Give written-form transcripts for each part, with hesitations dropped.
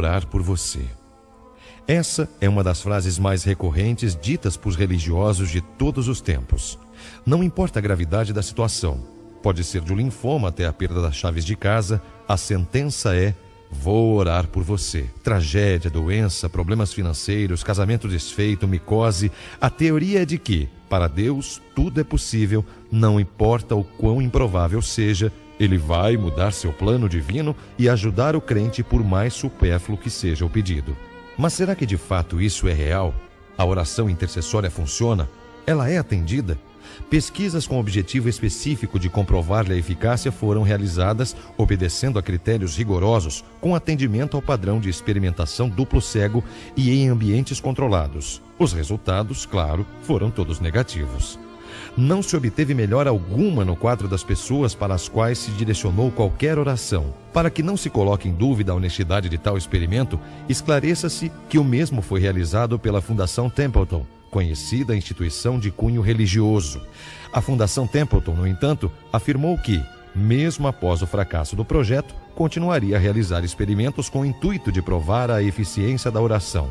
orar por você. Essa é uma das frases mais recorrentes ditas por religiosos de todos os tempos. Não importa a gravidade da situação, pode ser de um linfoma até a perda das chaves de casa, a sentença é: vou orar por você. Tragédia, doença, problemas financeiros, casamento desfeito, micose. A teoria é de que, para Deus, tudo é possível, não importa o quão improvável seja, Ele vai mudar seu plano divino e ajudar o crente por mais supérfluo que seja o pedido. Mas será que de fato isso é real? A oração intercessória funciona? Ela é atendida? Pesquisas com objetivo específico de comprovar-lhe a eficácia foram realizadas, obedecendo a critérios rigorosos, com atendimento ao padrão de experimentação duplo cego e em ambientes controlados. Os resultados, claro, foram todos negativos. Não se obteve melhora alguma no quadro das pessoas para as quais se direcionou qualquer oração. Para que não se coloque em dúvida a honestidade de tal experimento, esclareça-se que o mesmo foi realizado pela Fundação Templeton, conhecida instituição de cunho religioso. A Fundação Templeton, no entanto, afirmou que, mesmo após o fracasso do projeto, continuaria a realizar experimentos com o intuito de provar a eficiência da oração.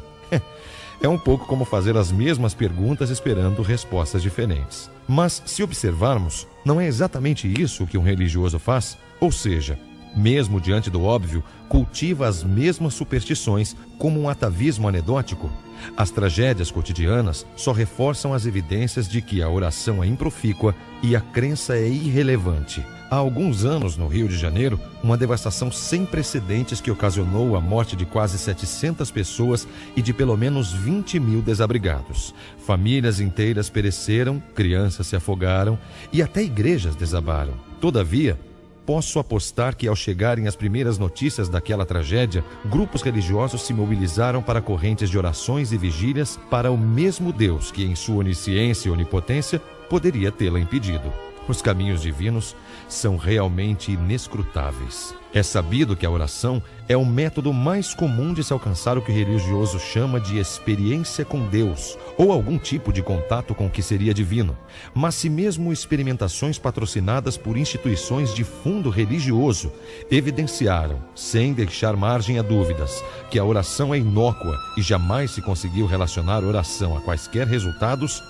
É um pouco como fazer as mesmas perguntas esperando respostas diferentes. Mas, se observarmos, não é exatamente isso que um religioso faz? Ou seja, mesmo diante do óbvio, cultiva as mesmas superstições como um atavismo anedótico. As tragédias cotidianas só reforçam as evidências de que a oração é improfícua e a crença é irrelevante. Há alguns anos, no Rio de Janeiro, uma devastação sem precedentes que ocasionou a morte de quase 700 pessoas e de pelo menos 20 mil desabrigados. Famílias inteiras pereceram, crianças se afogaram e até igrejas desabaram. Todavia, posso apostar que ao chegarem as primeiras notícias daquela tragédia, grupos religiosos se mobilizaram para correntes de orações e vigílias para o mesmo Deus que, em sua onisciência e onipotência, poderia tê-la impedido. Os caminhos divinos são realmente inescrutáveis. É sabido que a oração é o método mais comum de se alcançar o que o religioso chama de experiência com Deus, ou algum tipo de contato com o que seria divino. Mas se mesmo experimentações patrocinadas por instituições de fundo religioso evidenciaram, sem deixar margem a dúvidas, que a oração é inócua e jamais se conseguiu relacionar oração a quaisquer resultados,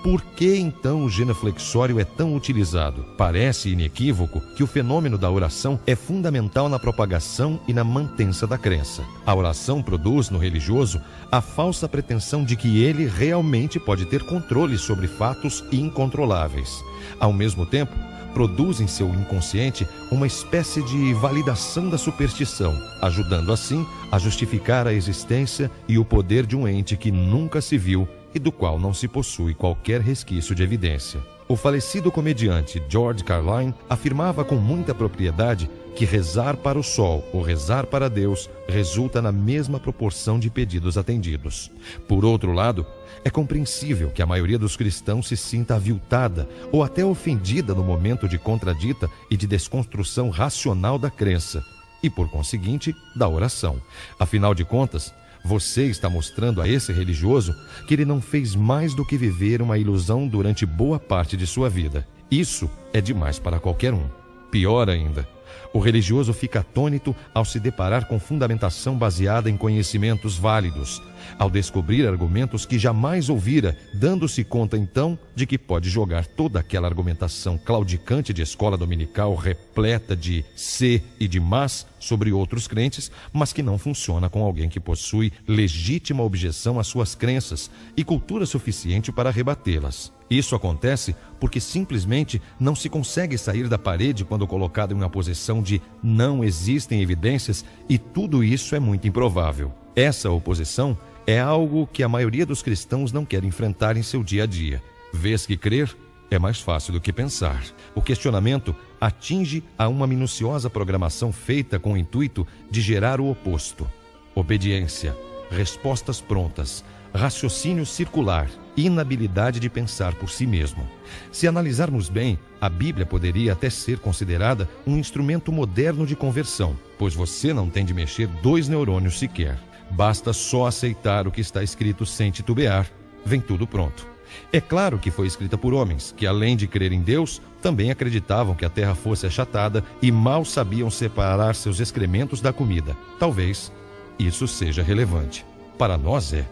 por que então o genuflexório é tão utilizado? Parece inequívoco que o fenômeno da oração é fundamental na propagação e na mantença da crença. A oração produz no religioso a falsa pretensão de que ele realmente pode ter controle sobre fatos incontroláveis. Ao mesmo tempo, produz em seu inconsciente uma espécie de validação da superstição, ajudando assim a justificar a existência e o poder de um ente que nunca se viu e do qual não se possui qualquer resquício de evidência. O falecido comediante George Carlin afirmava com muita propriedade que rezar para o sol ou rezar para Deus resulta na mesma proporção de pedidos atendidos. Por outro lado, é compreensível que a maioria dos cristãos se sinta aviltada ou até ofendida no momento de contradita e de desconstrução racional da crença e, por conseguinte, da oração. Afinal de contas, você está mostrando a esse religioso que ele não fez mais do que viver uma ilusão durante boa parte de sua vida. Isso é demais para qualquer um. Pior ainda, o religioso fica atônito ao se deparar com fundamentação baseada em conhecimentos válidos, ao descobrir argumentos que jamais ouvira, dando-se conta então de que pode jogar toda aquela argumentação claudicante de escola dominical repleta de se e de mas sobre outros crentes, mas que não funciona com alguém que possui legítima objeção às suas crenças e cultura suficiente para rebatê-las. Isso acontece porque simplesmente não se consegue sair da parede quando colocado em uma posição de não existem evidências e tudo isso é muito improvável. Essa oposição é algo que a maioria dos cristãos não quer enfrentar em seu dia a dia. Vês que crer é mais fácil do que pensar. O questionamento atinge a uma minuciosa programação feita com o intuito de gerar o oposto: obediência, respostas prontas, raciocínio circular, inabilidade de pensar por si mesmo. Se analisarmos bem, a Bíblia poderia até ser considerada um instrumento moderno de conversão, pois você não tem de mexer 2 neurônios sequer. Basta só aceitar o que está escrito sem titubear. Vem tudo pronto. É claro que foi escrita por homens que, além de crer em Deus, também acreditavam que a terra fosse achatada e mal sabiam separar seus excrementos da comida. Talvez isso seja relevante. Para nós é.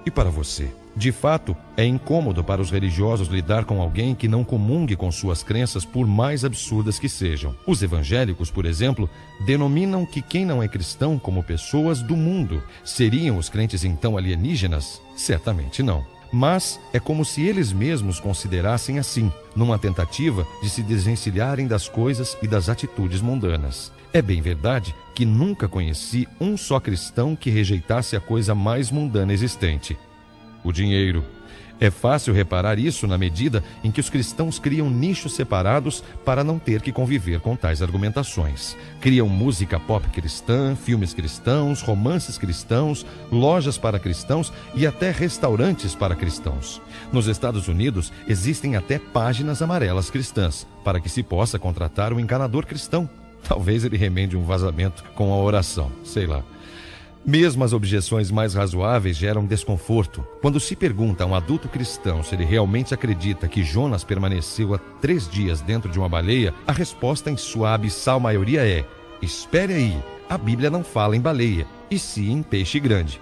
E para você? De fato, é incômodo para os religiosos lidar com alguém que não comungue com suas crenças, por mais absurdas que sejam. Os evangélicos, por exemplo, denominam que quem não é cristão como pessoas do mundo. Seriam os crentes então alienígenas? Certamente não. Mas é como se eles mesmos considerassem assim, numa tentativa de se desvencilharem das coisas e das atitudes mundanas. É bem verdade que nunca conheci um só cristão que rejeitasse a coisa mais mundana existente: o dinheiro. É fácil reparar isso na medida em que os cristãos criam nichos separados para não ter que conviver com tais argumentações. Criam música pop cristã, filmes cristãos, romances cristãos, lojas para cristãos e até restaurantes para cristãos. Nos Estados Unidos, existem até páginas amarelas cristãs, para que se possa contratar um encanador cristão. Talvez ele remende um vazamento com a oração, sei lá. Mesmo as objeções mais razoáveis geram desconforto. Quando se pergunta a um adulto cristão se ele realmente acredita que Jonas permaneceu há 3 dias dentro de uma baleia, a resposta em sua abissal maioria é: espere aí, a Bíblia não fala em baleia, e sim em peixe grande.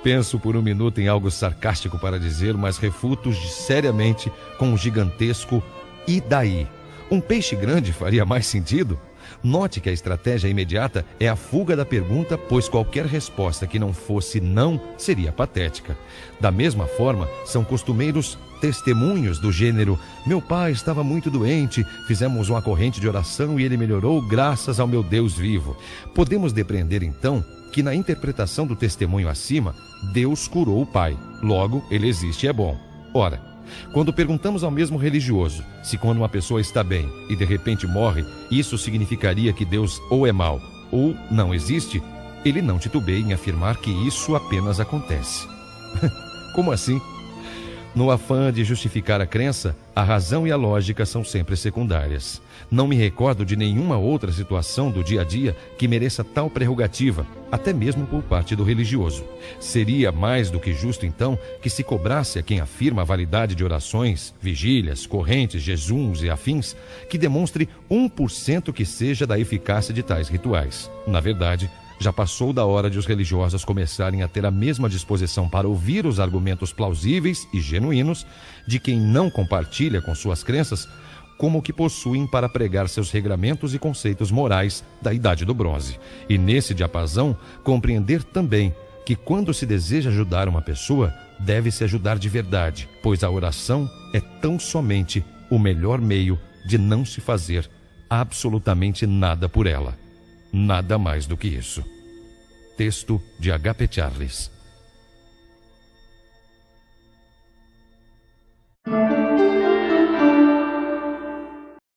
Penso por um minuto em algo sarcástico para dizer, mas refuto seriamente com um gigantesco "e daí?". Um peixe grande faria mais sentido? Note que a estratégia imediata é a fuga da pergunta, pois qualquer resposta que não fosse não seria patética. Da mesma forma, são costumeiros testemunhos do gênero: meu pai estava muito doente, fizemos uma corrente de oração e ele melhorou graças ao meu Deus vivo. Podemos depreender então que na interpretação do testemunho acima, Deus curou o pai, logo ele existe e é bom. Ora, quando perguntamos ao mesmo religioso se quando uma pessoa está bem e de repente morre, isso significaria que Deus ou é mau ou não existe, ele não titubeia em afirmar que isso apenas acontece. Como assim? No afã de justificar a crença, a razão e a lógica são sempre secundárias. Não me recordo de nenhuma outra situação do dia a dia que mereça tal prerrogativa, até mesmo por parte do religioso. Seria mais do que justo, então, que se cobrasse a quem afirma a validade de orações, vigílias, correntes, jejuns e afins, que demonstre 1% que seja da eficácia de tais rituais. Na verdade, já passou da hora de os religiosos começarem a ter a mesma disposição para ouvir os argumentos plausíveis e genuínos de quem não compartilha com suas crenças, como o que possuem para pregar seus regramentos e conceitos morais da Idade do Bronze. E nesse diapasão, compreender também que quando se deseja ajudar uma pessoa, deve-se ajudar de verdade, pois a oração é tão somente o melhor meio de não se fazer absolutamente nada por ela. Nada mais do que isso. Texto de H.P. Charles.